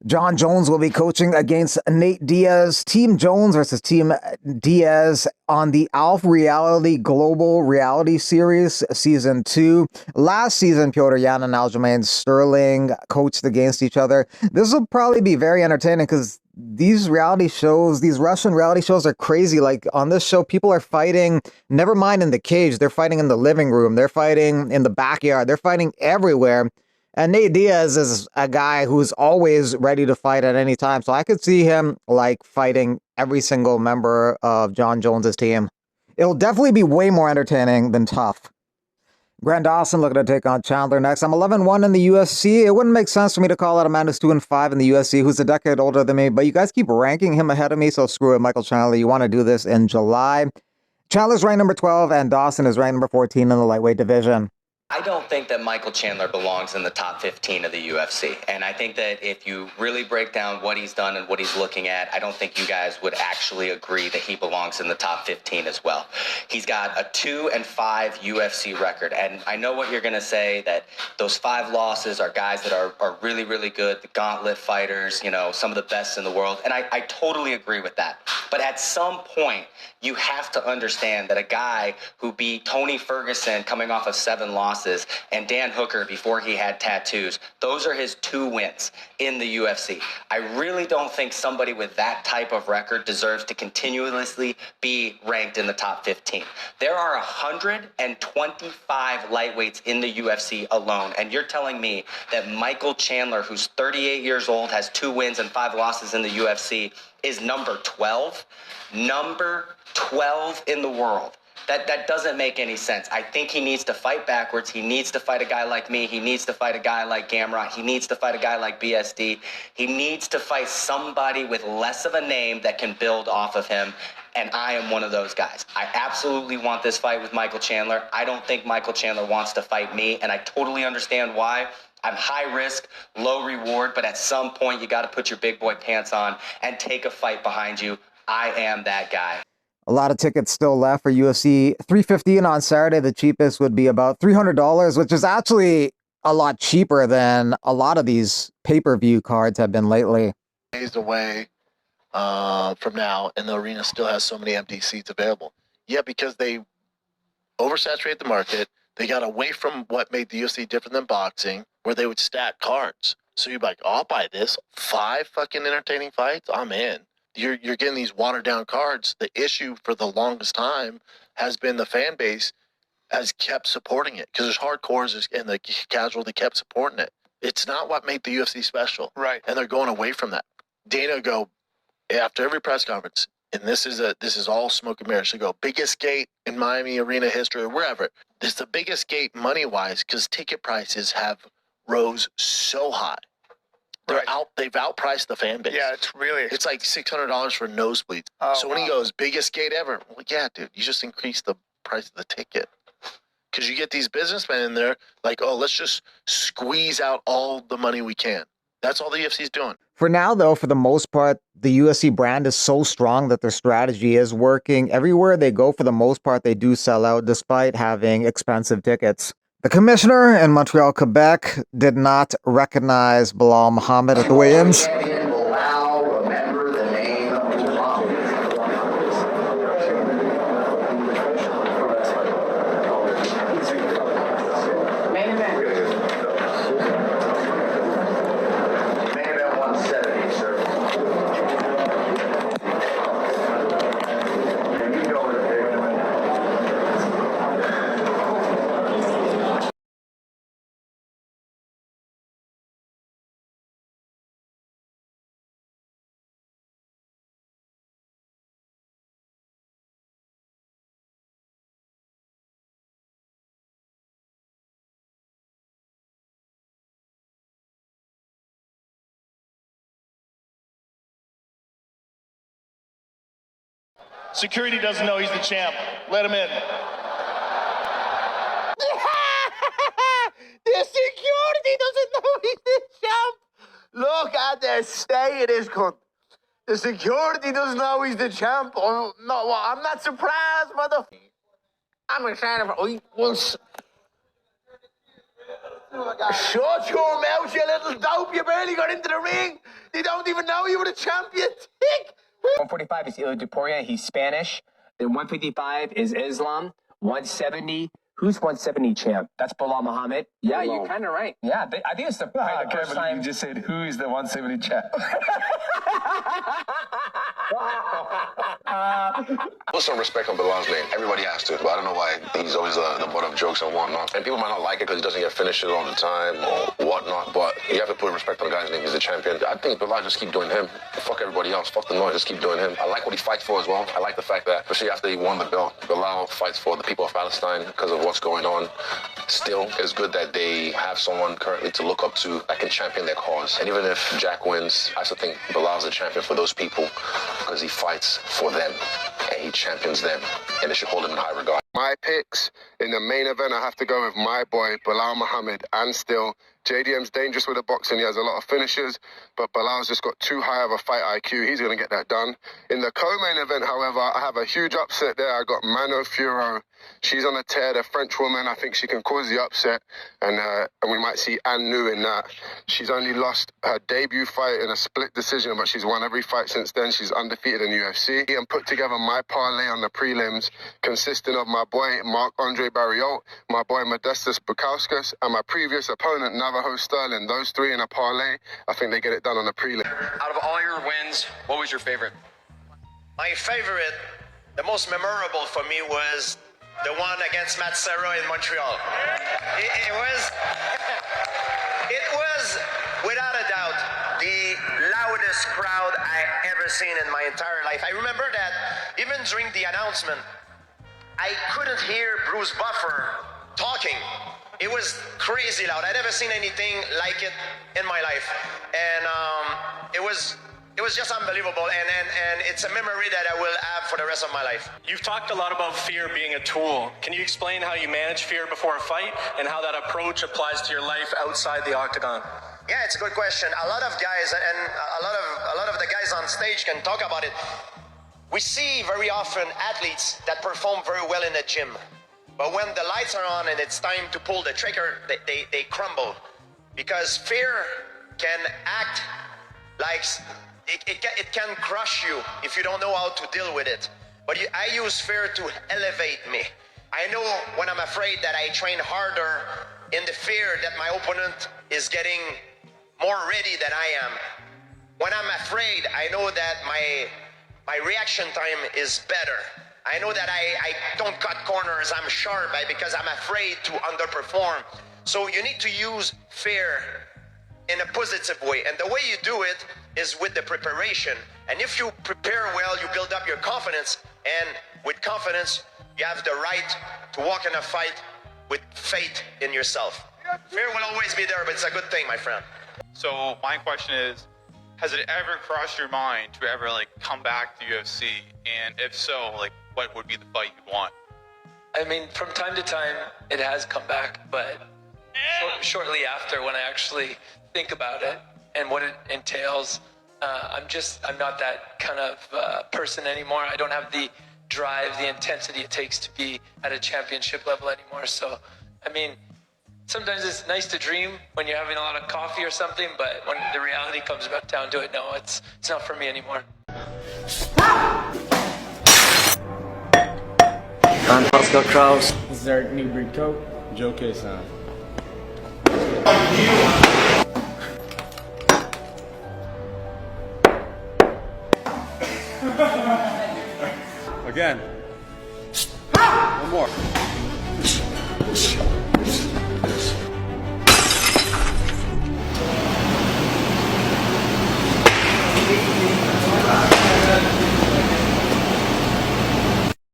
John Jones will be coaching against Nate Diaz. Team Jones versus Team Diaz on the Alf Reality Global Reality Series Season 2. Last season, Piotr Yan and Aljamain Sterling coached against each other. This will probably be very entertaining because these reality shows, these Russian reality shows are crazy. Like on this show, people are fighting, never mind in the cage, they're fighting in the living room, they're fighting in the backyard, they're fighting everywhere. And Nate Diaz is a guy who's always ready to fight at any time. So I could see him like fighting every single member of John Jones's team. It'll definitely be way more entertaining than tough. Grant Dawson looking to take on Chandler next. I'm 11-1 in the UFC. It wouldn't make sense for me to call out a man who's 2-5 in the UFC, who's a decade older than me, but you guys keep ranking him ahead of me, so screw it, Michael Chandler. You want to do this in July. Chandler's ranked number 12, and Dawson is ranked number 14 in the lightweight division. I don't think that Michael Chandler belongs in the top 15 of the UFC. And I think that if you really break down what he's done and what he's looking at, I don't think you guys would actually agree that he belongs in the top 15 as well. He's got a 2-5 UFC record. And I know what you're going to say, that those 5 losses are guys that are really, really good, the gauntlet fighters, you know, some of the best in the world. And I totally agree with that. But at some point, you have to understand that a guy who beat Tony Ferguson coming off of 7 losses and Dan Hooker before he had tattoos, those are his 2 wins in the UFC. I really don't think somebody with that type of record deserves to continuously be ranked in the top 15. There are 125 lightweights in the UFC alone, and you're telling me that Michael Chandler, who's 38 years old, has 2 wins and 5 losses in the UFC, is number 12? Number 12 in the world. That doesn't make any sense. I think he needs to fight backwards. He needs to fight a guy like me. He needs to fight a guy like Gamrot. He needs to fight a guy like BSD. He needs to fight somebody with less of a name that can build off of him. And I am one of those guys. I absolutely want this fight with Michael Chandler. I don't think Michael Chandler wants to fight me, and I totally understand why. I'm high risk, low reward, but at some point you got to put your big boy pants on and take a fight behind you. I am that guy. A lot of tickets still left for UFC 315 on Saturday. The cheapest would be about $300, which is actually a lot cheaper than a lot of these pay-per-view cards have been lately. Days away from now, and the arena still has so many empty seats available. Yeah, because they oversaturated the market. They got away from what made the UFC different than boxing, where they would stack cards. So you're like, oh, I'll buy this. 5 fucking entertaining fights? I'm in. You're getting these watered down cards. The issue for the longest time has been the fan base has kept supporting it because there's hardcores and the casual, they kept supporting it. It's not what made the UFC special. Right. And they're going away from that. Dana go after every press conference, and this is all smoke and mirrors. They go, biggest gate in Miami arena history or wherever. This is the biggest gate money wise because ticket prices have rose so high. They've outpriced the fan base. Yeah, it's like $600 for nosebleeds. Oh, so when he goes, biggest gate ever, well, yeah, dude, you just increased the price of the ticket. Because you get these businessmen in there like, oh, let's just squeeze out all the money we can. That's all the UFC's doing. For now, though, for the most part, the UFC brand is so strong that their strategy is working. Everywhere they go, for the most part, they do sell out despite having expensive tickets. The commissioner in Montreal, Quebec, did not recognize Bilal Muhammad at the weigh-ins. Security doesn't know he's the champ. Let him in. The security doesn't know he's the champ. Look at the state of this cunt. The security doesn't know he's the champ. Oh, no, well, I'm not surprised, motherfucker. I'm excited for once. Shut your mouth, you little dope. You barely got into the ring. The They don't even know you were the champion. Tick. 145 is Ilya Duporia. He's Spanish. Then 155 is Islam. 170. Who's 170 champ? That's Bilal Muhammad. Yeah, you're kind of right. Yeah, I think it's the first time you just said who is the 170 champ. Put some respect on Bilal's name. Everybody has to, but I don't know why he's always the butt of jokes and whatnot. And people might not like it because he doesn't get finishes all the time or whatnot, but you have to put respect on the guy's name. He's the champion. I think Bilal just keep doing him. Fuck everybody else. Fuck the noise. Just keep doing him. I like what he fights for as well. I like the fact that, especially after he won the belt, Bilal fights for the people of Palestine because of what's going on. Still, it's good that they have someone currently to look up to that can champion their cause. And even if Jack wins, I still think Bilal's the champion for those people because he fights for them and he champions them, and they should hold him in high regard. My picks in the main event, I have to go with my boy, Bilal Muhammad, and still. JDM's dangerous with the boxing. He has a lot of finishers, but Bilal's just got too high of a fight IQ. He's going to get that done. In the co-main event, however, I have a huge upset there. I got Mano Furo. She's on a tear, the French woman. I think she can cause the upset, and we might see Anne Nu in that. She's only lost her debut fight in a split decision, but she's won every fight since then. She's undefeated in UFC. And put together my parlay on the prelims, consisting of my boy Marc-Andre Barriault, my boy Modestas Bukauskas, and my previous opponent Navajo Sterling. Those three in a parlay, I think they get it done on the prelim. Out of all your wins, what was your favorite? My favorite, the most memorable for me was the one against Matt Serra in Montreal. It was, without a doubt, the loudest crowd I ever seen in my entire life. I remember that even during the announcement, I couldn't hear Bruce Buffer talking. It was crazy loud. I'd never seen anything like it in my life. And it was just unbelievable, and it's a memory that I will have for the rest of my life. You've talked a lot about fear being a tool. Can you explain how you manage fear before a fight and how that approach applies to your life outside the octagon? Yeah, it's a good question. A lot of guys and a lot of the guys on stage can talk about it. We see very often athletes that perform very well in the gym, but when the lights are on and it's time to pull the trigger, they crumble because fear can act like it can crush you if you don't know how to deal with it. But I use fear to elevate me. I know when I'm afraid that I train harder in the fear that my opponent is getting more ready than I am. When I'm afraid, I know that my reaction time is better. I know that I don't cut corners, I'm sharp because I'm afraid to underperform. So you need to use fear in a positive way. And the way you do it is with the preparation. And if you prepare well, you build up your confidence. And with confidence, you have the right to walk in a fight with faith in yourself. Fear will always be there, but it's a good thing, my friend. So my question is, has it ever crossed your mind to ever come back to UFC? And if so, what would be the fight you'd want? I mean, from time to time, it has come back, but shortly after, when I actually think about it and what it entails, I'm not that kind of person anymore. I don't have the drive, the intensity it takes to be at a championship level anymore. So, I mean, sometimes it's nice to dream when you're having a lot of coffee or something, but when the reality comes down to it, no, it's not for me anymore. I'm Pascal Kraus. This is Eric Newbreed Coat. Joe K-San. Again. One more.